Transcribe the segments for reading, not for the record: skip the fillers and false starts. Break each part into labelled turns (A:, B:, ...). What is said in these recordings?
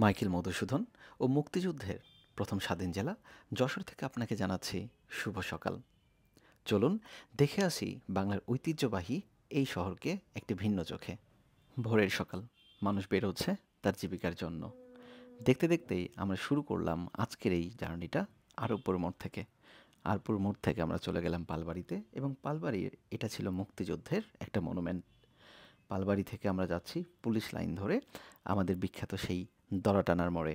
A: Michael Madhusudan ও মুক্তিযুদ্ধের প্রথম স্বাধীন জেলা যশোর থেকে আপনাকে জানাচ্ছি শুভ সকাল। চলুন দেখে আসি বাংলার ঐতিহ্যবাহী এই শহরকে একটি ভিন্ন চোখে। ভোরের সকাল, মানুষ বেরোচ্ছে তার জীবিকার জন্য। দেখতে দেখতেই আমরা শুরু করলাম আজকের এই জার্নিটা আরবপুর মোড় থেকে। আরবপুর মোড় থেকে আমরা চলে গেলাম পালবাড়িতে, এবং পালবাড়ির এটা ছিল মুক্তিযুদ্ধের একটা মনুমেন্ট। পালবাড়ি থেকে আমরা যাচ্ছি পুলিশ লাইন ধরে আমাদের বিখ্যাত সেই দড়াটানার মোড়ে,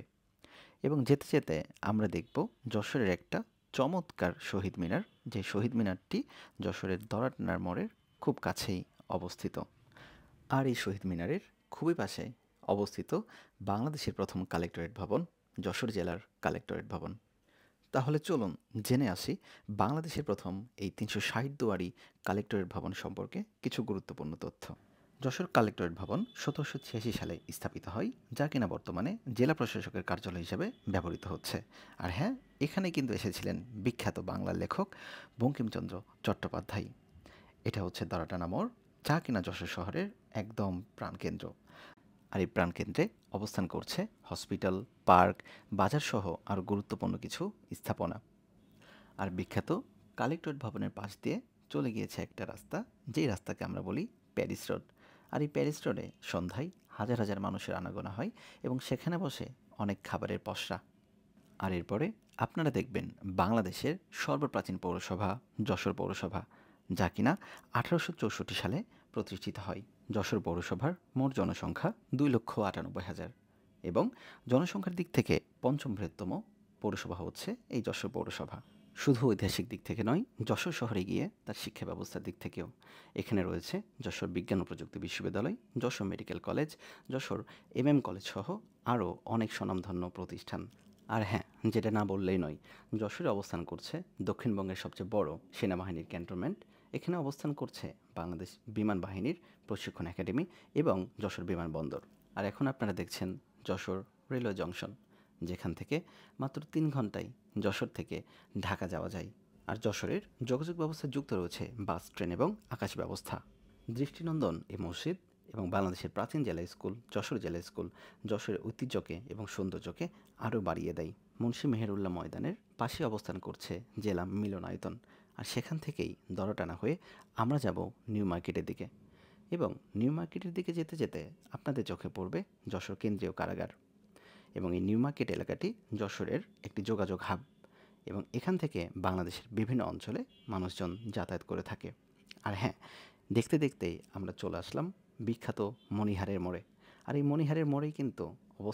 A: এবং যেতে যেতে আমরা দেখব যশোরের একটা চমৎকার শহীদ মিনার, যে শহীদ মিনারটি যশোরের দড়াটানার মোড়ের খুব কাছেই অবস্থিত। আর এই শহীদ মিনারের খুবই পাশে অবস্থিত বাংলাদেশের প্রথম কালেক্টরেট ভবন, যশোর জেলার কালেক্টরেট ভবন। তাহলে চলুন জেনে আসি বাংলাদেশের প্রথম এই ৩৬০ দুয়ারি কালেক্টরেট ভবন সম্পর্কে কিছু গুরুত্বপূর্ণ তথ্য। যশোর কালেক্টরেট ভবন ১৭৮৬ সালে স্থাপিত হয়, যা কিনা বর্তমানে জেলা প্রশাসকের কার্যালয় হিসেবে ব্যবহৃত হচ্ছে। আর হ্যাঁ, এখানে কিন্তু এসেছিলেন বিখ্যাত বাংলার লেখক বঙ্কিমচন্দ্র চট্টোপাধ্যায়। এটা হচ্ছে দড়াটানা মোড়, যা কিনা যশোর শহরের একদম প্রাণকেন্দ্র। আর এই প্রাণকেন্দ্রে অবস্থান করছে হসপিটাল, পার্ক, বাজারসহ আরও গুরুত্বপূর্ণ কিছু স্থাপনা। আর বিখ্যাত কালেক্টরেট ভবনের পাশ দিয়ে চলে গিয়েছে একটা রাস্তা, যেই রাস্তাকে আমরা বলি প্যারিস রোড। আর এই প্যারিস রোডে সন্ধ্যায় হাজার হাজার মানুষের আনাগোনা হয়, এবং সেখানে বসে অনেক খাবারের পসরা। আর এরপরে আপনারা দেখবেন বাংলাদেশের সর্বপ্রাচীন পৌরসভা যশোর পৌরসভা, যা কিনা ১৮৬৪ সালে প্রতিষ্ঠিত হয়। যশোর পৌরসভার মোট জনসংখ্যা ২,৯৮,০০০, এবং জনসংখ্যার দিক থেকে পঞ্চম বৃহত্তম পৌরসভা হচ্ছে এই যশোর পৌরসভা। শুধু ঐতিহাসিক দিক থেকে নয়, যশোর শহরে গিয়ে তার শিক্ষা ব্যবস্থার দিক থেকেও এখানে রয়েছে যশোর বিজ্ঞান ও প্রযুক্তি বিশ্ববিদ্যালয়, Jessore medical college, Jessore MM college সহ আরও অনেক স্বনামধন্য প্রতিষ্ঠান। আর হ্যাঁ, যেটা না বললেই নয়, যশোরে অবস্থান করছে দক্ষিণবঙ্গের সবচেয়ে বড় সেনাবাহিনীর ক্যান্টনমেন্ট। এখানে অবস্থান করছে বাংলাদেশ বিমান বাহিনীর প্রশিক্ষণ একাডেমি এবং যশোর বিমানবন্দর। আর এখন আপনারা দেখছেন যশোর রেলওয়ে জংশন, যেখান থেকে মাত্র ৩ ঘন্টায় যশোর থেকে ঢাকা যাওয়া যায়। আর যশোরের যোগাযোগ ব্যবস্থা যুক্ত রয়েছে বাস, ট্রেন এবং আকাশ ব্যবস্থা। দৃষ্টিনন্দন এই মসজিদ এবং বাংলাদেশের প্রাচীন জেলা স্কুল যশোর জেলা স্কুল যশোরের ঐতিহ্যকে এবং সৌন্দর্যকে আরও বাড়িয়ে দেয়। মুন্সি মেহেরুল্লাহ ময়দানের পাশে অবস্থান করছে জেলা মিলনায়তন। আর সেখান থেকেই দড়াটানা হয়ে আমরা যাব নিউ মার্কেটের দিকে, এবং নিউ মার্কেটের দিকে যেতে যেতে আপনাদের চোখে পড়বে যশোর কেন্দ্রীয় কারাগার। এবং এই নিউ মার্কেট এলাকাটি যশোরের একটি যোগাযোগ হাব, এবং এখান থেকে বাংলাদেশের বিভিন্ন অঞ্চলে মানুষজন যাতায়াত করে থাকে। আর হ্যাঁ, দেখতে দেখতেই আমরা চলে আসলাম বিখ্যাত মণিহারের মোড়ে। আর এই মণিহারের মোড়েই কিন্তু